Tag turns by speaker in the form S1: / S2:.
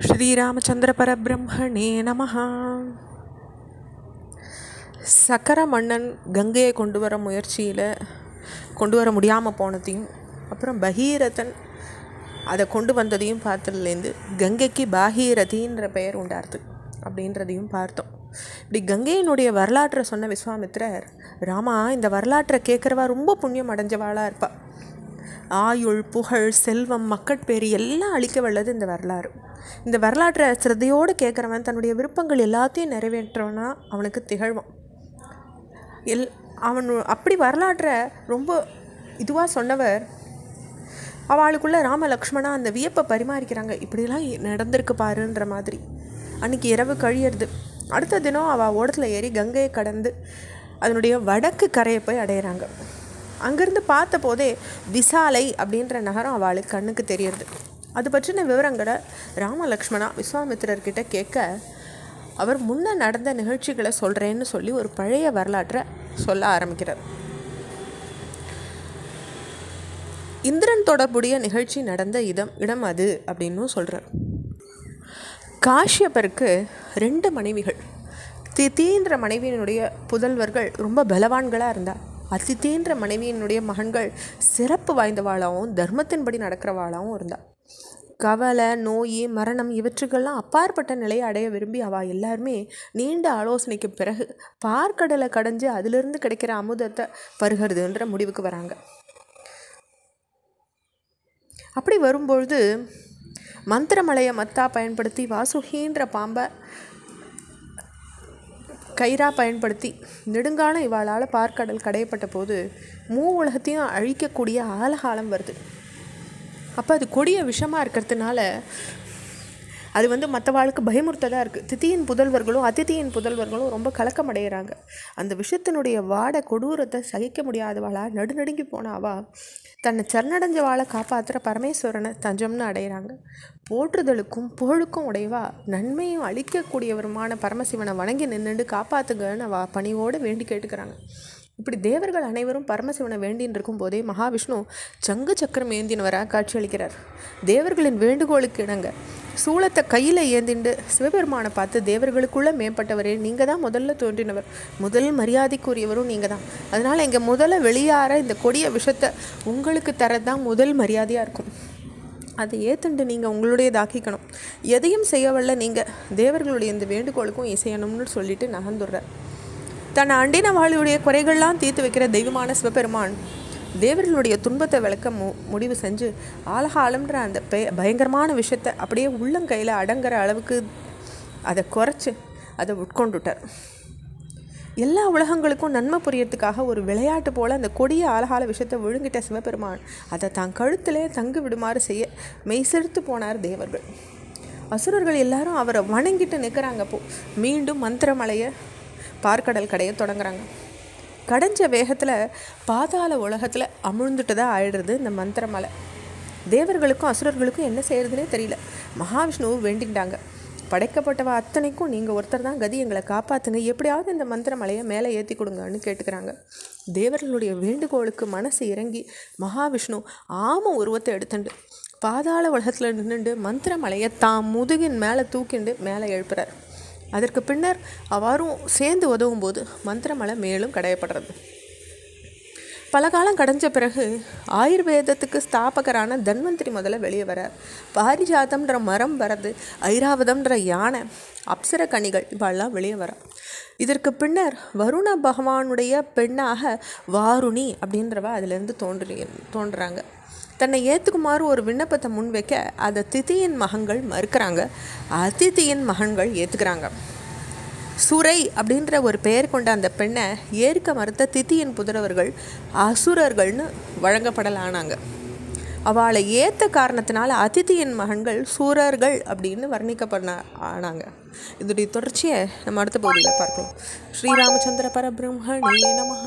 S1: ஸ்ரீராமச்சந்திர பரபிரம்மணே நமஹ. சக்கர மன்னன் கங்கையை கொண்டு வர முயற்சியில் கொண்டு வர முடியாமல் போனதையும், அப்புறம் பகீரதன் அதை கொண்டு வந்ததையும் பார்த்ததுலேருந்து கங்கைக்கு பாகீரதின்ற பெயர் உண்டாருது அப்படின்றதையும் பார்த்தோம். இப்படி கங்கையினுடைய வரலாற்றை சொன்ன விஸ்வாமித்திரர், ராமா, இந்த வரலாற்றை கேட்குறவா ரொம்ப புண்ணியம் அடைஞ்சவாளாக இருப்பா. ஆயுள், புகழ், செல்வம், மக்கட்பேறு எல்லாம் அழிக்க வல்லது இந்த வரலாறு. இந்த வரலாற்றை சிரத்தையோடு கேட்குறவன் தன்னுடைய விருப்பங்கள் எல்லாத்தையும் நிறைவேற்றவனா அவனுக்கு திகழ்வான். அவன் அப்படி வரலாற்றை ரொம்ப இதுவாக சொன்னவர், அவளுக்குள்ள ராம லக்ஷ்மணா அந்த வியப்பை பரிமாறிக்கிறாங்க. இப்படிலாம் நடந்திருக்கு பாருன்ற மாதிரி. அன்றைக்கி இரவு கழியறது. அடுத்த தினம் அவள் ஓடத்தில் ஏறி கங்கையை கடந்து அதனுடைய வடக்கு கரையை போய் அடையிறாங்க. அங்கேருந்து பார்த்த போதே விசாலை அப்படின்ற நகரம் அவளுக்கு கண்ணுக்கு தெரியறது. அது பற்றின விவரங்களை ராம லக்ஷ்மணா விஸ்வாமித்திரர்கிட்ட கேட்க, அவர் முன்ன நடந்த நிகழ்ச்சிகளை சொல்கிறேன்னு சொல்லி ஒரு பழைய வரலாற்றை சொல்ல ஆரம்பிக்கிறார். இந்திரன் தொடர்புடைய நிகழ்ச்சி நடந்த இடம் அது அப்படின்னு சொல்கிறார். காஷ்யபருக்கு 2 மனைவிகள். திதின்ற மனைவியினுடைய புதல்வர்கள் ரொம்ப பலவான்களாக இருந்தார். அதிதின்ற மனைவியினுடைய மகன்கள் சிறப்பு வாய்ந்தவாளாகவும் தர்மத்தின்படி நடக்கிறவாளாகவும் இருந்தாள். கவலை, நோய், மரணம் இவற்றுக்கெல்லாம் அப்பாற்பட்ட நிலையை அடைய விரும்பி அவள் எல்லாருமே நீண்ட ஆலோசனைக்கு பிறகு பார்க்கடலை கடைஞ்சு அதிலிருந்து கிடைக்கிற அமுதத்தை பருகிறதுன்ற முடிவுக்கு வராங்க. அப்படி வரும்பொழுது மந்திரமலையை மத்தா பயன்படுத்தி வாசுகின்ற பாம்பை கயிறாக பயன்படுத்தி நெடுங்காலம் இவாளால் பார்க்கடல் கடையப்பட்ட போது உலகத்தையும் அழிக்கக்கூடிய ஆலகாலம் வருது. அப்போ அது கொடிய விஷமாக இருக்கிறதுனால அது மற்றவாளுக்கு பயமுறுத்ததாக இருக்குது. திதியின் புதல்வர்களும் அதிதியின் புதல்வர்களும் ரொம்ப கலக்கம் அடைகிறாங்க. அந்த விஷத்தினுடைய வாடை கொடூரத்தை சகிக்க முடியாதவாளா நடுநடுங்கி போனாவா தன்னை சரணடைஞ்ச வாழை காப்பாற்றுற பரமேஸ்வரனை தஞ்சம்னு அடைகிறாங்க. போற்றுதலுக்கும் புகழுக்கும் உடையவா நன்மையும் அளிக்கக்கூடியவருமான பரமசிவனை வணங்கி நின்றுண்டு காப்பாற்றுங்கன்னு அவள் பணியோடு வேண்டி கேட்டுக்கிறாங்க. இப்படி தேவர்கள் அனைவரும் பரமசிவனை வேண்டின்னு இருக்கும் போதே மகாவிஷ்ணு சங்கு சக்கரம் ஏந்தினவராக காட்சியளிக்கிறார். தேவர்களின் வேண்டுகோளுக்கு இணங்க சூளத்தை கையில் ஏந்திண்டு சிவபெருமானை பார்த்து, தேவர்களுக்குள்ளே மேம்பட்டவரே, நீங்கள் தான் முதல்ல தோன்றினவர், முதல் மரியாதைக்குரியவரும் நீங்கள் தான். அதனால் எங்கள் முதல்ல வெளியார இந்த கொடிய விஷத்தை உங்களுக்கு தரதான் முதல் மரியாதையாக இருக்கும். அதை ஏற்றுண்டு நீங்கள் உங்களுடையதாக்கிக்கணும். எதையும் செய்யவல்ல நீங்கள் தேவர்களுடைய இந்த வேண்டுகோளுக்கும் இசையணும்னு சொல்லிட்டு நகர்ந்துடுறார். தன்னை அண்டின வாளுடைய குறைகள்லாம் தீர்த்து வைக்கிற தெய்வமான சிவபெருமான் தேவர்களுடைய துன்பத்தை விளக்க முடிவு செஞ்சு ஆலகாலம்ன்ற அந்த பயங்கரமான விஷயத்தை அப்படியே உள்ளங்கையில் அடங்குற அளவுக்கு அதை குறைச்சி அதை உட்கொண்டுட்டார். எல்லா உலகங்களுக்கும் நன்மை புரியறதுக்காக ஒரு விளையாட்டு போல் அந்த கொடிய ஆலகால விஷயத்தை விழுங்கிட்ட சிவபெருமான் அதை தான் கழுத்திலே தங்கு விடுமாறு செய்ய மெய்சிறுத்து போனார் தேவர்கள். அசுரர்கள் எல்லாரும் அவரை வணங்கிட்டு நிற்கிறாங்க. மீண்டும் மந்திரமலையை பார்க்கடல் கடைய தொடங்குறாங்க. கடைஞ்ச வேகத்தில் பாதாள உலகத்தில் அமிழ்ந்துட்டு தான் ஆயிடுறது இந்த மந்திரமலை. தேவர்களுக்கும் அசுரர்களுக்கும் என்ன செய்யறதுனே தெரியல. மகாவிஷ்ணுவை வேண்டிட்டாங்க, படைக்கப்பட்டவ அத்தனைக்கும் நீங்கள் ஒருத்தர் தான் கதி, எங்களை காப்பாற்றுங்க, எப்படியாவது இந்த மந்திரமலையை மேலே ஏற்றி கொடுங்கன்னு கேட்டுக்கிறாங்க. தேவர்களுடைய வேண்டுகோளுக்கு மனசு இறங்கி மகாவிஷ்ணு ஆம உருவத்தை எடுத்துண்டு பாதாள உலகத்தில் நின்றுண்டு மந்திரமலையை தான் முதுகின் மேலே தூக்கிண்டு மேலே எழுப்புறார். அதற்கு பின்னர் அவ்வாறும் சேர்ந்து உதவும் போது மந்திரமலை மேலும் கடையப்படுறது. பல காலம் கடைஞ்ச பிறகு ஆயுர்வேதத்துக்கு ஸ்தாபகரான தன்வந்திரி முதல்ல வெளியே வரார். பாரிஜாதம்ன்ற மரம் வரது, ஐராவதம்ன்ற யானை, அப்சர கனிகள் இவெல்லாம் வெளியே வர. இதற்கு பின்னர் வருண பகவானுடைய பெண்ணாக வாருணி அப்படின்றவ அதிலேருந்து தோன்றுறாங்க. தன்னை ஏற்றுக்குமாறு ஒரு விண்ணப்பத்தை முன்வைக்க அதை திதியின் மகன்கள் மறுக்கிறாங்க. அதிதியின் மகன்கள் ஏற்றுக்கிறாங்க. சுரை அப்படின்ற ஒரு பெயர் கொண்ட அந்த பெண்ணை ஏற்க மறுத்த திதியின் புதல்வர்கள் அசுரர்கள்னு வழங்கப்படலானாங்க. அவளை ஏற்ற காரணத்தினால அதிதியின் மகன்கள் சூரர்கள் அப்படின்னு வர்ணிக்கப்பட ஆனாங்க. இதோடைய தொடர்ச்சியை நம்ம அடுத்த பகுதியில் பார்க்கலாம். ஸ்ரீராமச்சந்திர பரபிரம்மணே நமஹ.